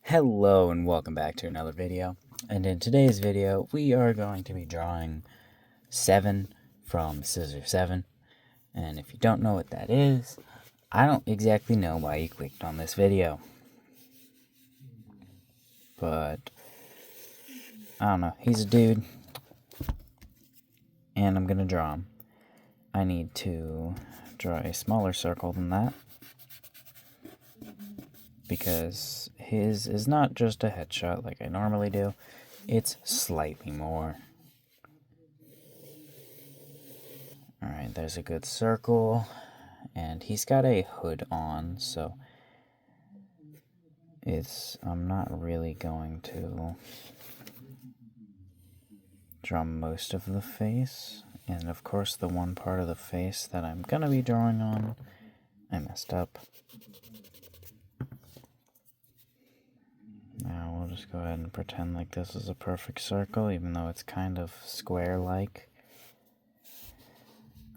Hello and welcome back to another video. And in today's video, we are going to be drawing 7 from Scissor 7. And if you don't know what that is, I don't exactly know why you clicked on this video. But, I don't know, he's a dude. And I'm going to draw him. I need to draw a smaller circle than that, because his is not just a headshot like I normally do, it's slightly more. Alright, there's a good circle, and he's got a hood on, so I'm not really going to draw most of the face, and of course the one part of the face that I'm going to be drawing on, I messed up. Now we'll just go ahead and pretend like this is a perfect circle, even though it's kind of square-like.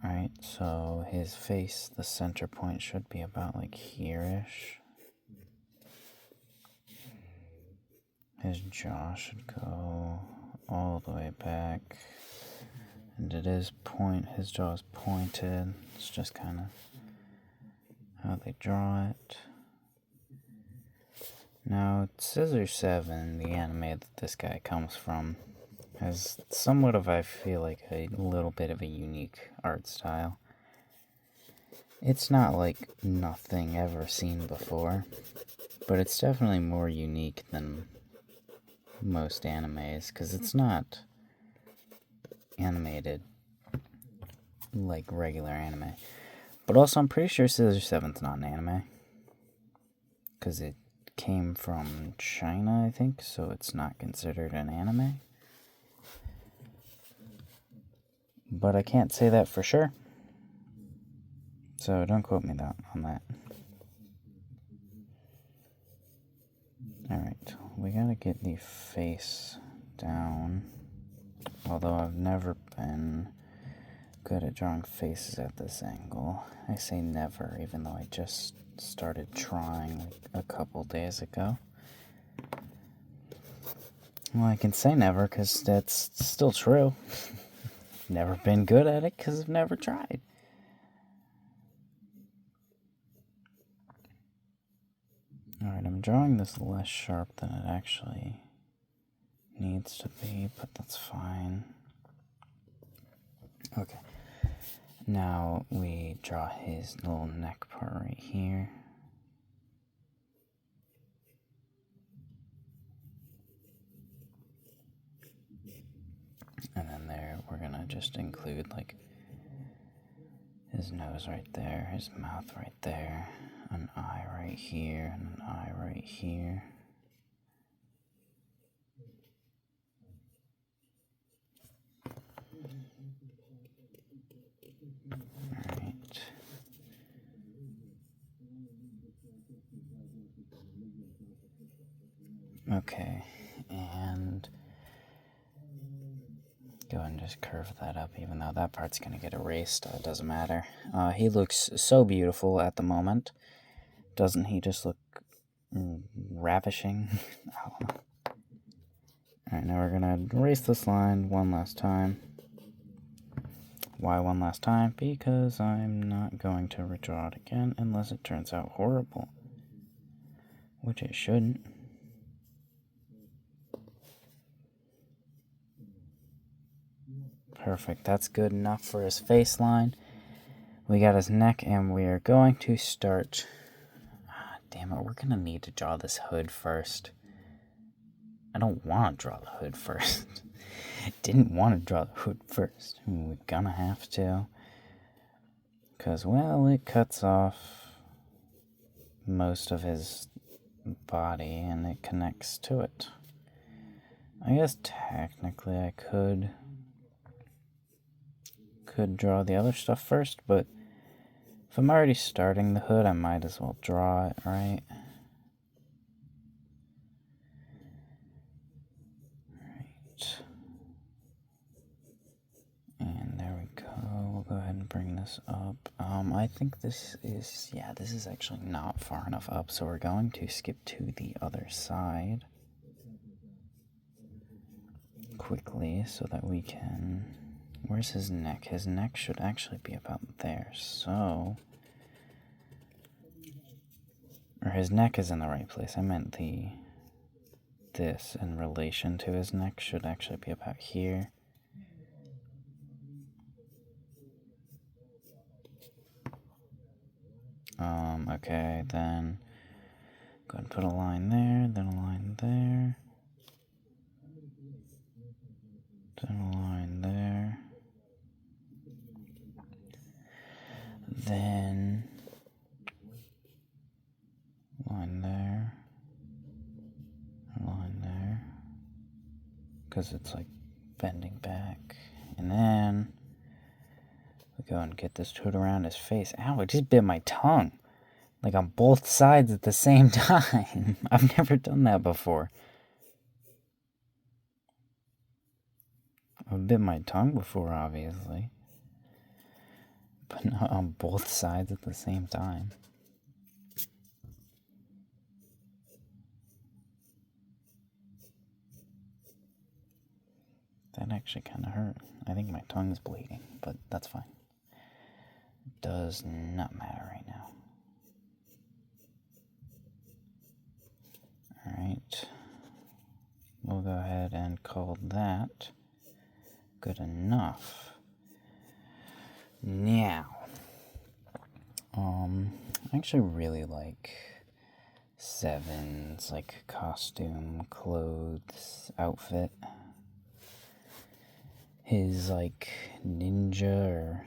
Alright, so his face, the center point should be about like here-ish. His jaw should go all the way back. And it is his jaw is pointed. It's just kind of how they draw it. Now, Scissor 7, the anime that this guy comes from, has somewhat of, I feel like, a little bit of a unique art style. It's not like nothing ever seen before, but it's definitely more unique than most animes, because it's not animated like regular anime. But also, I'm pretty sure Scissor 7's not an anime, because it came from China, I think, so it's not considered an anime. But I can't say that for sure, so don't quote me on that. Alright, we gotta get the face down, although I've never been good at drawing faces at this angle. I say never, even though I just started trying like a couple days ago. Well, I can say never because that's still true. Never been good at it because I've never tried. Alright, I'm drawing this less sharp than it actually needs to be, but that's fine. Okay. Now we draw his little neck part right here. And then there, we're gonna just include like his nose right there, his mouth right there, an eye right here, and an eye right here. Alright. Okay, and go ahead and just curve that up, even though that part's going to get erased. It doesn't matter. He looks so beautiful at the moment. Doesn't he just look ravishing? Alright, now we're going to erase this line one last time. Why one last time? Because I'm not going to redraw it again unless it turns out horrible. Which it shouldn't. Perfect, that's good enough for his face line. We got his neck, and we are going to start... damn it, we're going to need to draw this hood first. I don't want to draw the hood first. Didn't want to draw the hood first. We're gonna have to. Because, well, it cuts off most of his body, and it connects to it. I guess technically I could draw the other stuff first, but if I'm already starting the hood, I might as well draw it, right? Right. And there we go. We'll go ahead and bring this up. I think this is actually not far enough up, so we're going to skip to the other side quickly so that we can... Where's his neck? His neck should actually be about there, so... Or his neck is in the right place. I meant this in relation to his neck should actually be about here. Okay, then go ahead and put a line there, then a line there, then a line there, then line there, a line there, because it's like bending back, and then we go and get this hood around his face. Ow, I just bit my tongue. Like on both sides at the same time. I've never done that before. I've bit my tongue before, obviously. But not on both sides at the same time. That actually kind of hurt. I think my tongue is bleeding, but that's fine. It does not matter right now. Alright, we'll go ahead and call that good enough. Now, I actually really like Seven's like costume, clothes, outfit. His like ninja or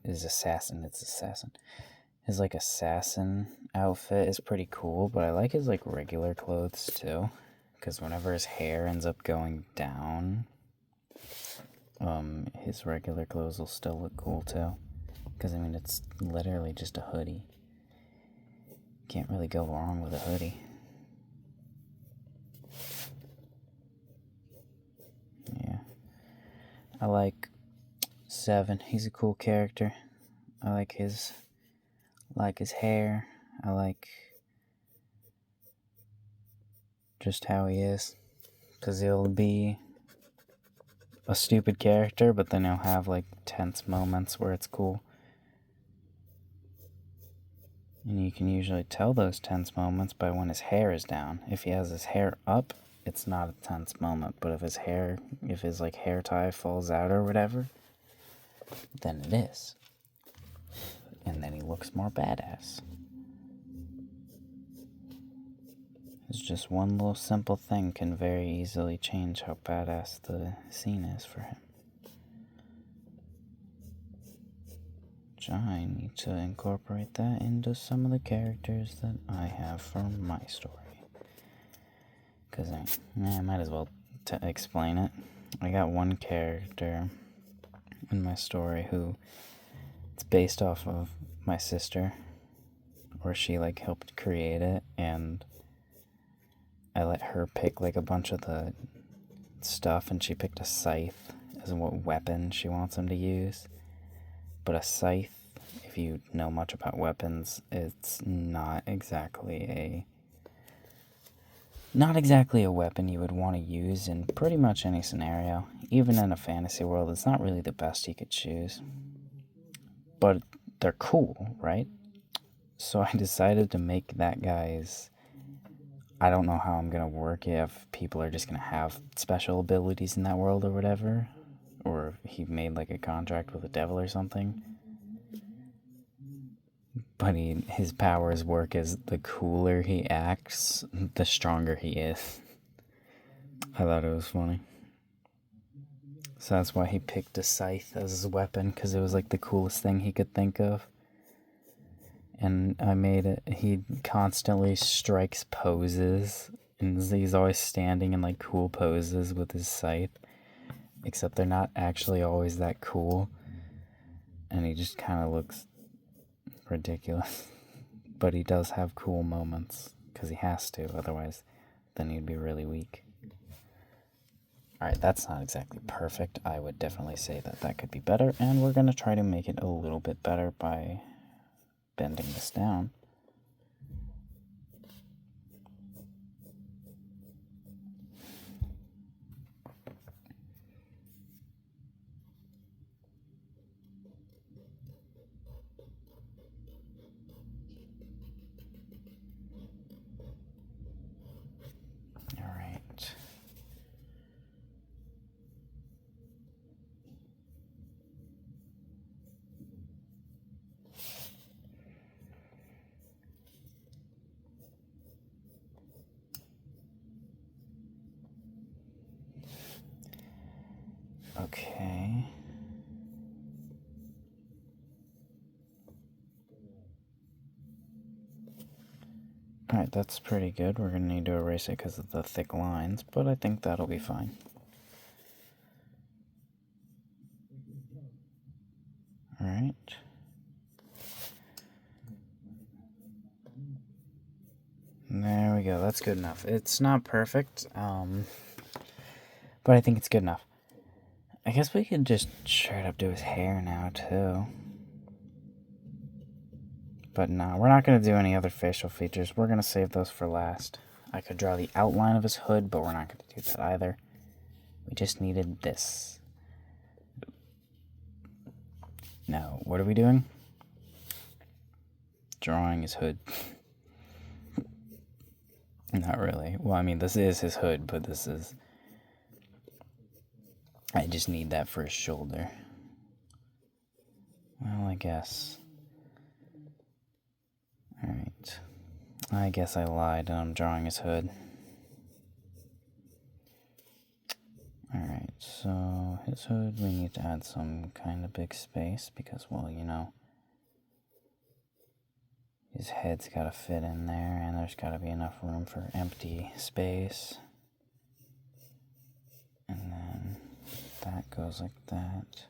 is assassin, it's assassin. His like assassin outfit is pretty cool, but I like his like regular clothes too, because whenever his hair ends up going down, his regular clothes will still look cool too, because I mean it's literally just a hoodie. Can't really go wrong with a hoodie. Yeah, I like Seven. He's a cool character. I like his hair. I like just how he is, because he'll be a stupid character, but then he'll have like tense moments where it's cool. And you can usually tell those tense moments by when his hair is down. If he has his hair up, it's not a tense moment, but if his like hair tie falls out or whatever, then it is. And then he looks more badass. It's just one little simple thing can very easily change how badass the scene is for him. Which I need to incorporate that into some of the characters that I have from my story. Because I might as well explain it. I got one character in my story who it's based off of my sister, or she like helped create it, and I let her pick like a bunch of the stuff, and she picked a scythe as what weapon she wants him to use. But a scythe, if you know much about weapons, it's not exactly a weapon you would want to use in pretty much any scenario. Even in a fantasy world, it's not really the best you could choose. But they're cool, right? So I decided to make that guy's... I don't know how I'm going to work it, if people are just going to have special abilities in that world or whatever. Or if he made like a contract with the devil or something. But his powers work as the cooler he acts, the stronger he is. I thought it was funny. So that's why he picked a scythe as his weapon, because it was like the coolest thing he could think of. And I made it, he constantly strikes poses, and he's always standing in like cool poses with his scythe. Except they're not actually always that cool. And he just kind of looks ridiculous. But he does have cool moments, because he has to, otherwise then he'd be really weak. Alright, that's not exactly perfect. I would definitely say that that could be better, and we're going to try to make it a little bit better by bending this down. Alright. Okay. Alright, that's pretty good. We're going to need to erase it because of the thick lines, but I think that'll be fine. Alright. There we go. That's good enough. It's not perfect, but I think it's good enough. I guess we could just straight up do his hair now, too. But no, we're not going to do any other facial features. We're going to save those for last. I could draw the outline of his hood, but we're not going to do that either. We just needed this. Now, what are we doing? Drawing his hood. Not really. Well, I mean, this is his hood, but this is... I just need that for his shoulder. Well, I guess. Alright. I guess I lied and I'm drawing his hood. Alright, so his hood, we need to add some kind of big space because, well, you know, his head's got to fit in there and there's got to be enough room for empty space. And then that goes like that.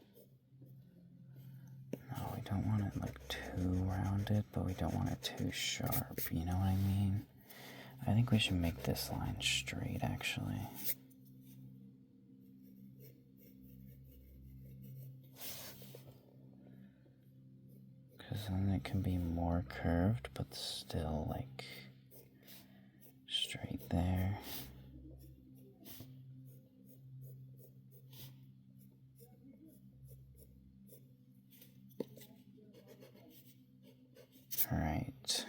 No, we don't want it like too rounded, but we don't want it too sharp, you know what I mean? I think we should make this line straight, actually. Because then it can be more curved, but still, like, straight there. Alright.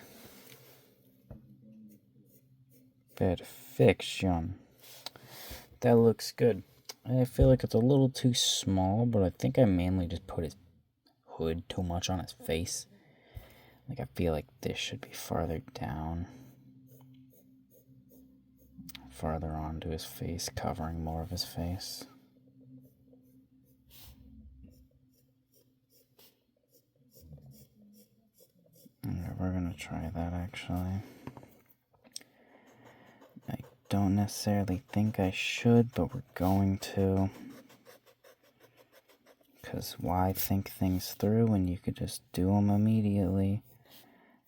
Perfection. That looks good. I feel like it's a little too small, but I think I mainly just put his hood too much on his face. Like, I feel like this should be farther down. Farther onto his face, covering more of his face. Okay, we're gonna try that actually. I don't necessarily think I should, but we're going to. Because why think things through when you could just do them immediately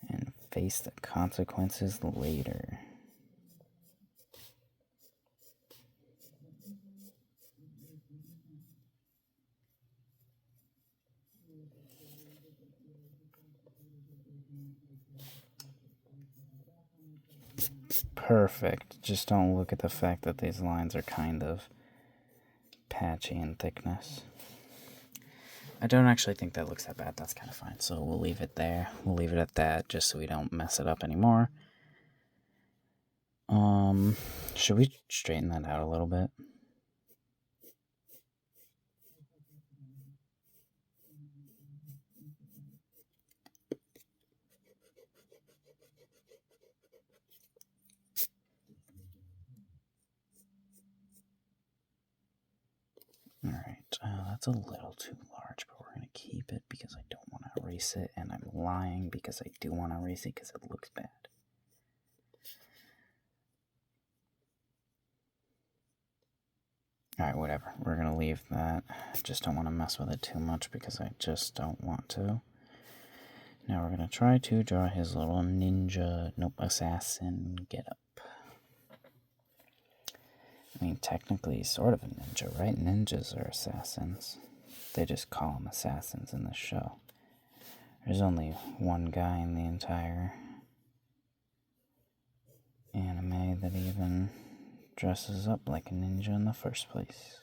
and face the consequences later? Perfect. Just don't look at the fact that these lines are kind of patchy in thickness. I don't actually think that looks that bad. That's kind of fine. So we'll leave it there. We'll leave it at that just so we don't mess it up anymore. Should we straighten that out a little bit? Alright, that's a little too large, but we're going to keep it because I don't want to erase it, and I'm lying because I do want to erase it because it looks bad. Alright, whatever. We're going to leave that. I just don't want to mess with it too much because I just don't want to. Now we're going to try to draw his little ninja, assassin getup. I mean, technically he's sort of a ninja, right? Ninjas are assassins. They just call them assassins in the show. There's only one guy in the entire anime that even dresses up like a ninja in the first place.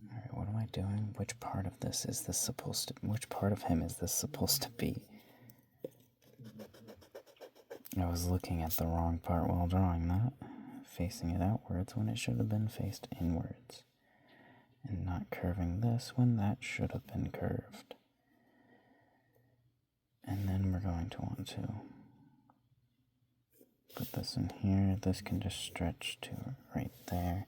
Alright, what am I doing? Which part of this is this supposed to... Which part of him is this supposed to be? I was looking at the wrong part while drawing that. Facing it outwards when it should have been faced inwards. And not curving this when that should have been curved. And then we're going to want to put this in here. This can just stretch to right there.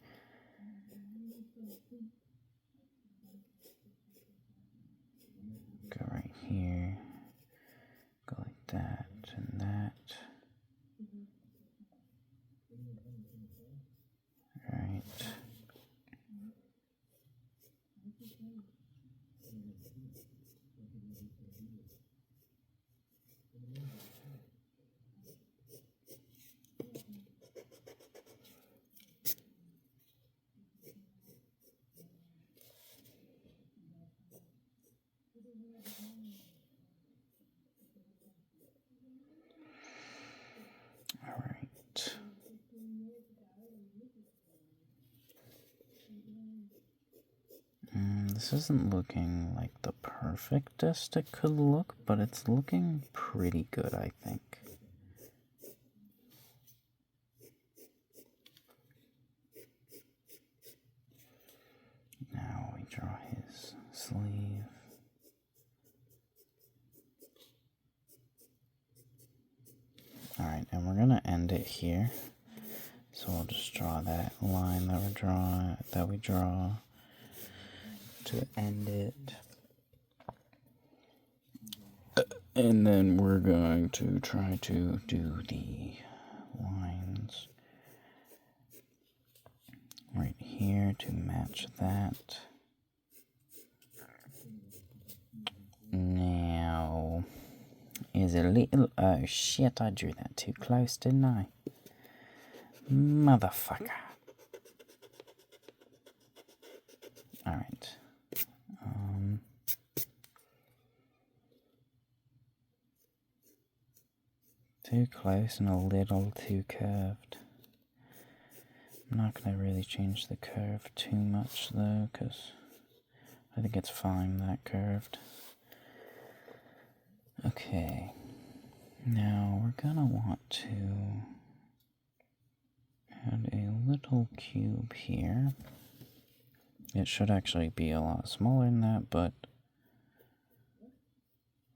Go right here. Go like that and that. Right. All right. This isn't looking like the perfectest it could look, but it's looking pretty good, I think. Now we draw his sleeve. Alright, and we're gonna end it here. So we'll just draw that line that we draw to end it. And then we're going to try to do the lines right here to match that. Now, is a little... Oh shit, I drew that too close, didn't I? Motherfucker. Alright. Too close and a little too curved. I'm not going to really change the curve too much though, because I think it's fine that curved. Okay. Now we're going to want to add a little cube here. It should actually be a lot smaller than that, but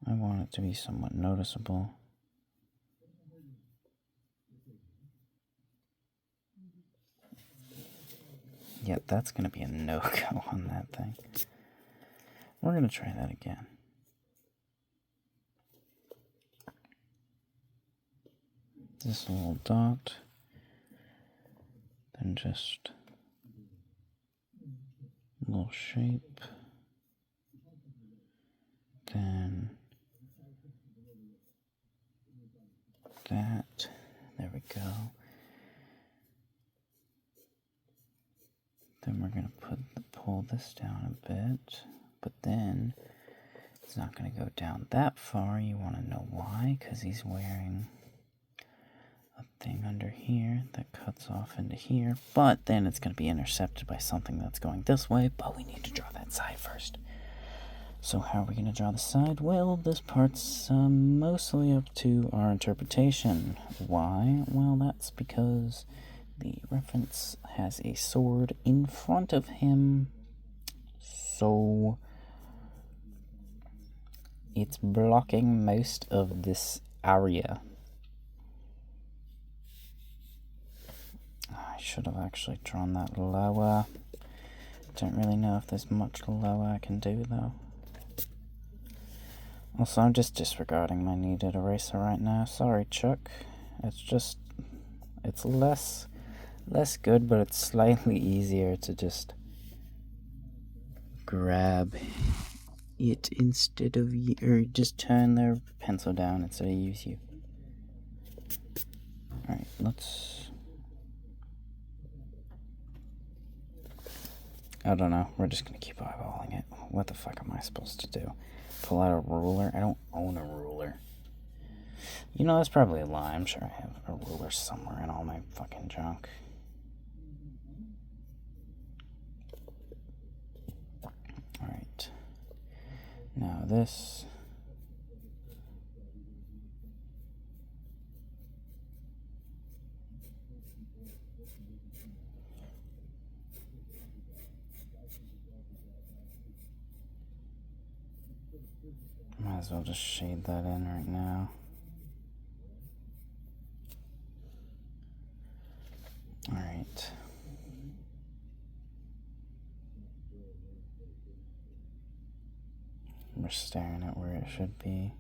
I want it to be somewhat noticeable. Yeah, that's going to be a no-go on that thing. We're going to try that again. This little dot. Then just a little shape. Then that. There we go. Then we're going to pull this down a bit, but then it's not going to go down that far. You want to know why? Because he's wearing a thing under here that cuts off into here, but then it's going to be intercepted by something that's going this way, but we need to draw that side first. So how are we going to draw the side? Well, this part's mostly up to our interpretation. Why? Well, that's because the reference has a sword in front of him, so it's blocking most of this area. I should have actually drawn that lower. Don't really know if there's much lower I can do though. Also, I'm just disregarding my needed eraser right now. Sorry, Chuck. It's less good, but it's slightly easier to just grab it instead of you, or just turn their pencil down instead of use you. Alright, let's... I don't know, we're just gonna keep eyeballing it. What the fuck am I supposed to do? Pull out a ruler? I don't own a ruler. You know, that's probably a lie. I'm sure I have a ruler somewhere in all my fucking junk. Alright. Now this... Might as well just shade that in right now. Alright. We're staring at where it should be.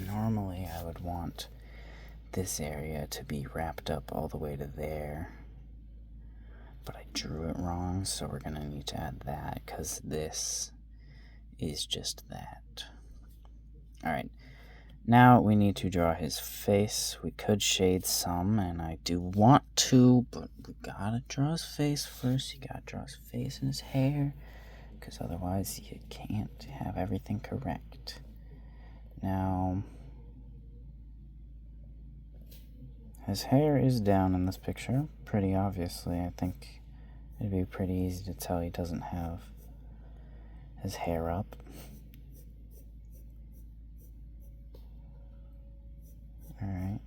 Normally I would want this area to be wrapped up all the way to there, but I drew it wrong, so we're gonna need to add that because this is just that. Alright, now we need to draw his face. We could shade some, and I do want to, but we gotta draw his face first. You gotta draw his face and his hair, because otherwise you can't have everything correct. Now, his hair is down in this picture, pretty obviously. I think it'd be pretty easy to tell he doesn't have his hair up. Alright.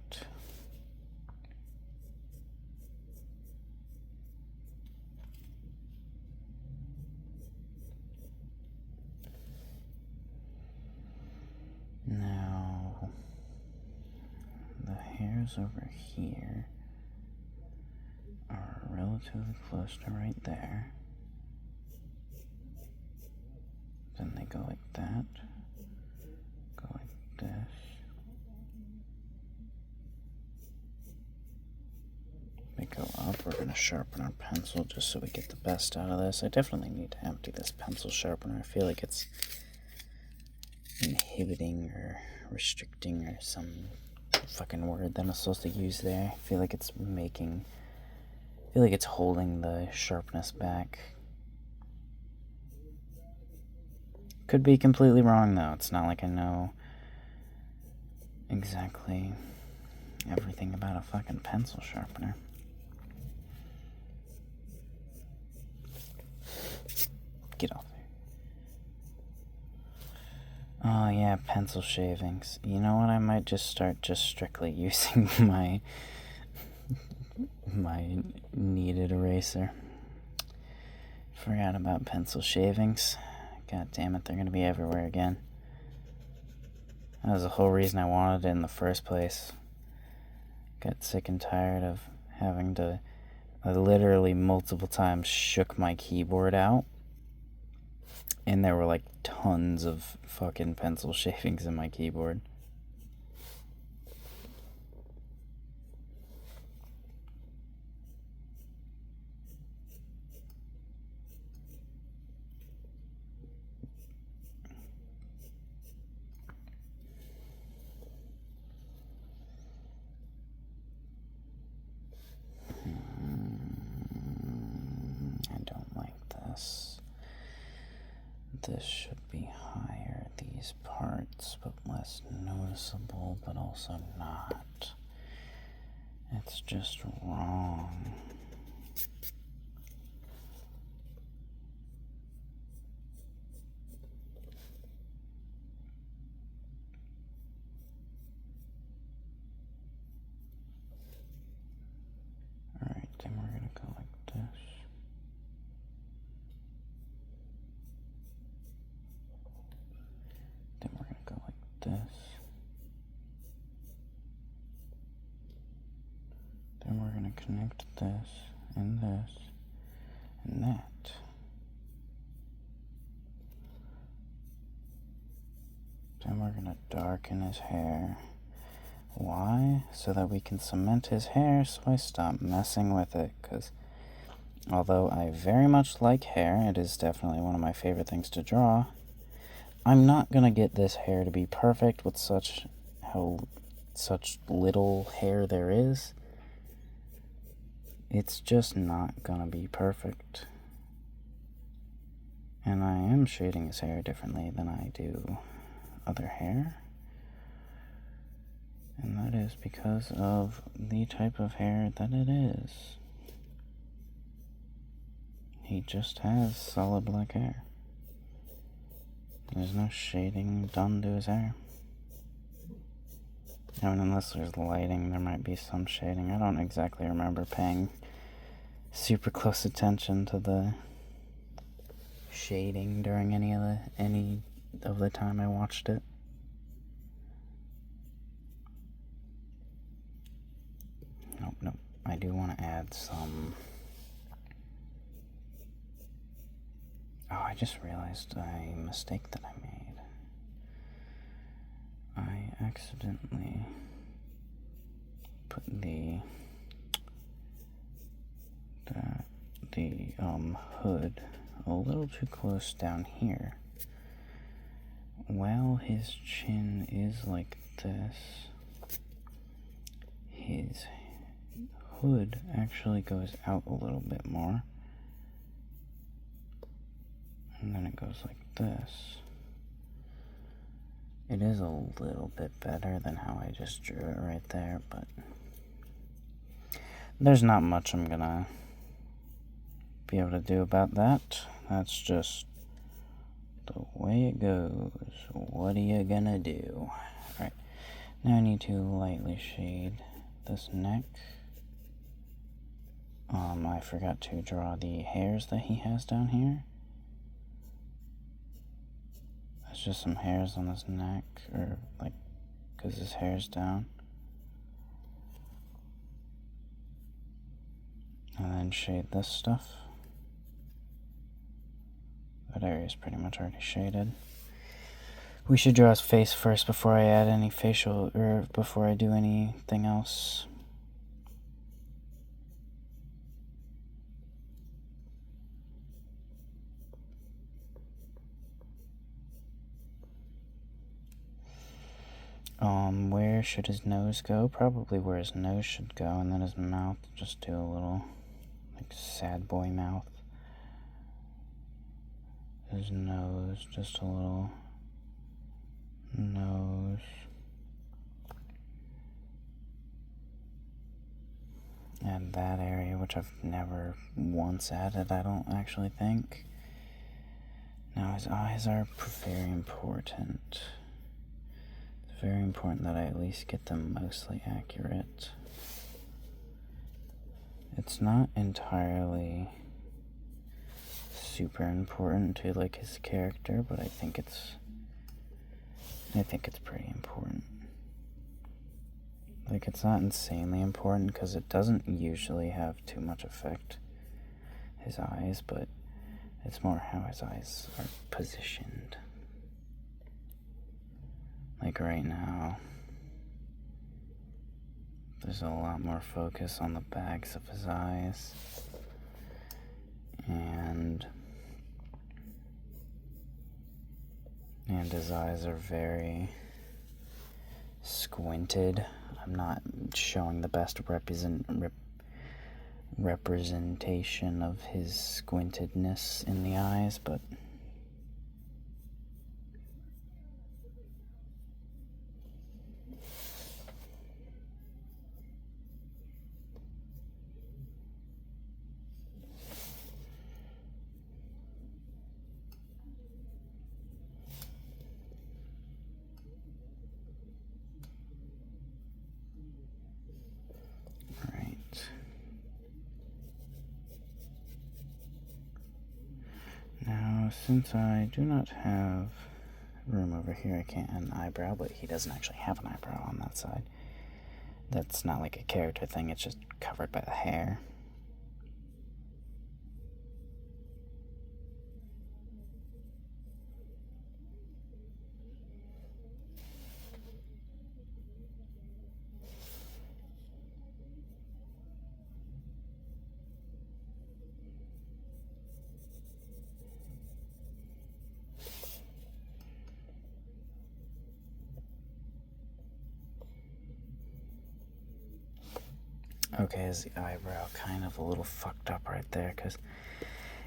Now, the hairs over here are relatively close to right there. Then they go like that, go like this. They go up. We're going to sharpen our pencil just so we get the best out of this. I definitely need to empty this pencil sharpener. I feel like it's inhibiting or restricting or some fucking word that I'm supposed to use there. I feel like it's holding the sharpness back. Could be completely wrong though. It's not like I know exactly everything about a fucking pencil sharpener. Get off there. Oh yeah, pencil shavings. You know what? I might just start strictly using my kneaded eraser. Forgot about pencil shavings. God damn it, they're gonna be everywhere again. That was the whole reason I wanted it in the first place. Got sick and tired of having to... I literally multiple times shook my keyboard out, and there were like tons of fucking pencil shavings in my keyboard. I don't like this. This should be higher, these parts, but less noticeable, but also not. It's just wrong. connect this and this and that. Then we're going to darken his hair. Why? So that we can cement his hair so I stop messing with it. Because although I very much like hair, it is definitely one of my favorite things to draw, I'm not going to get this hair to be perfect with such little hair there is. It's just not going to be perfect. And I am shading his hair differently than I do other hair. And that is because of the type of hair that it is. He just has solid black hair. There's no shading done to his hair. I mean, unless there's lighting, there might be some shading. I don't exactly remember paying super close attention to the shading during any of the time I watched it. Nope. I do want to add some... Oh, I just realized a mistake that I made. I accidentally put the hood a little too close down here. While his chin is like this, his hood actually goes out a little bit more. And then it goes like this. It is a little bit better than how I just drew it right there, but there's not much I'm gonna be able to do about that. That's just the way it goes. What are you gonna do? Alright, now I need to lightly shade this neck. I forgot to draw the hairs that he has down here. It's just some hairs on his neck, or like, because his hair's down. And then shade this stuff. That area is pretty much already shaded. We should draw his face first before I add any facial, or before I do anything else. Where should his nose go? Probably where his nose should go, and then his mouth, just do a little, like, sad boy mouth. His nose, just a little nose. And that area, which I've never once added, I don't actually think. Now his eyes are very important. It's very important that I at least get them mostly accurate. It's not entirely super important to like his character, but I think it's pretty important. Like, it's not insanely important because it doesn't usually have too much effect, his eyes, but it's more how his eyes are positioned. Like right now, there's a lot more focus on the bags of his eyes, and his eyes are very squinted. I'm not showing the best representation of his squintedness in the eyes, but since I do not have room over here, I can't add an eyebrow, but he doesn't actually have an eyebrow on that side. That's not like a character thing, it's just covered by the hair. Okay, is the eyebrow kind of a little fucked up right there, because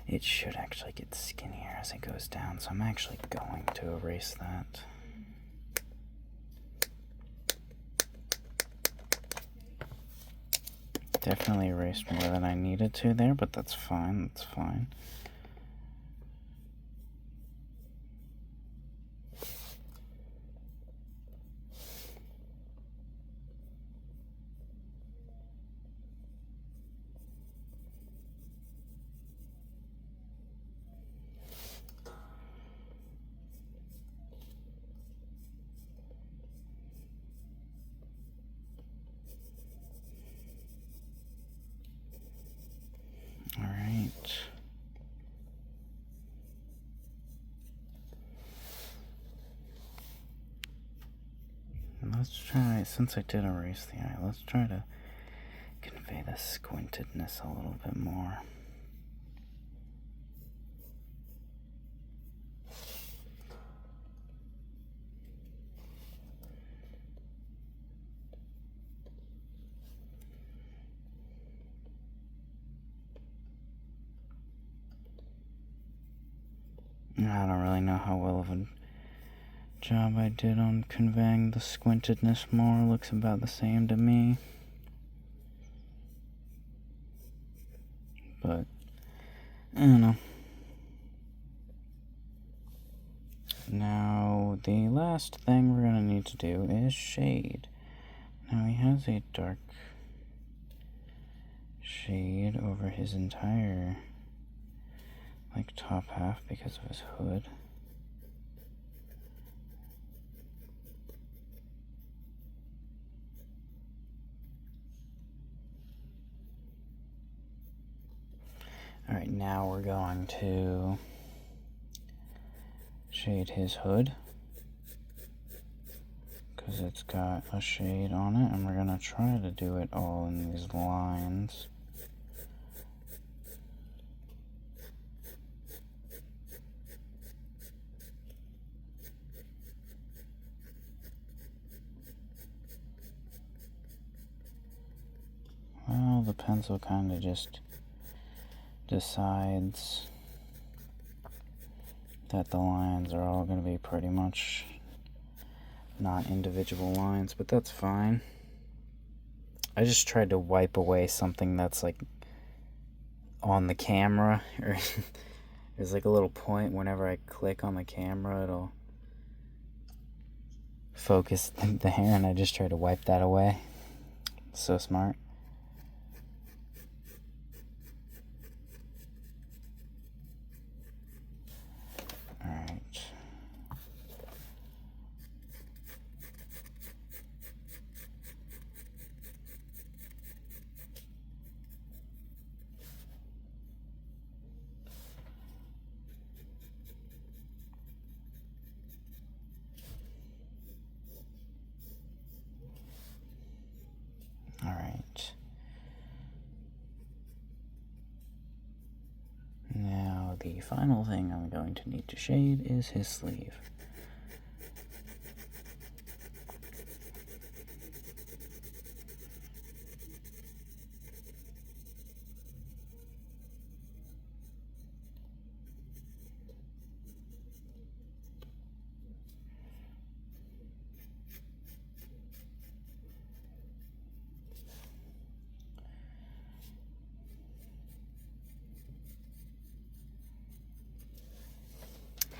it should actually get skinnier as it goes down, so I'm actually going to erase that. Definitely erased more than I needed to there, but that's fine, that's fine. Alright. Let's try, since I did erase the eye, let's try to convey the squintedness a little bit more. I don't really know how well of a job I did on conveying the squintedness more. Looks about the same to me. But, I don't know. Now, the last thing we're going to need to do is shade. Now, he has a dark shade over his entire like top half because of his hood. Alright, now we're going to shade his hood because it's got a shade on it, and we're going to try to do it all in these lines. Well, the pencil kind of just decides that the lines are all going to be pretty much not individual lines, but that's fine. I just tried to wipe away something that's like on the camera, or there's like a little point whenever I click on the camera, it'll focus the hair, and I just tried to wipe that away. So smart. Alright. Alright. Now the final thing I'm going to need to shade is his sleeve.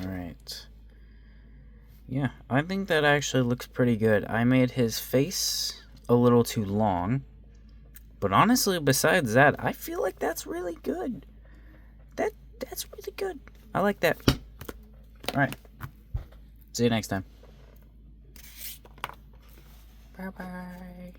Alright. Yeah, I think that actually looks pretty good. I made his face a little too long, but honestly, besides that, I feel like that's really good. That's really good. I like that. Alright. See you next time. Bye-bye.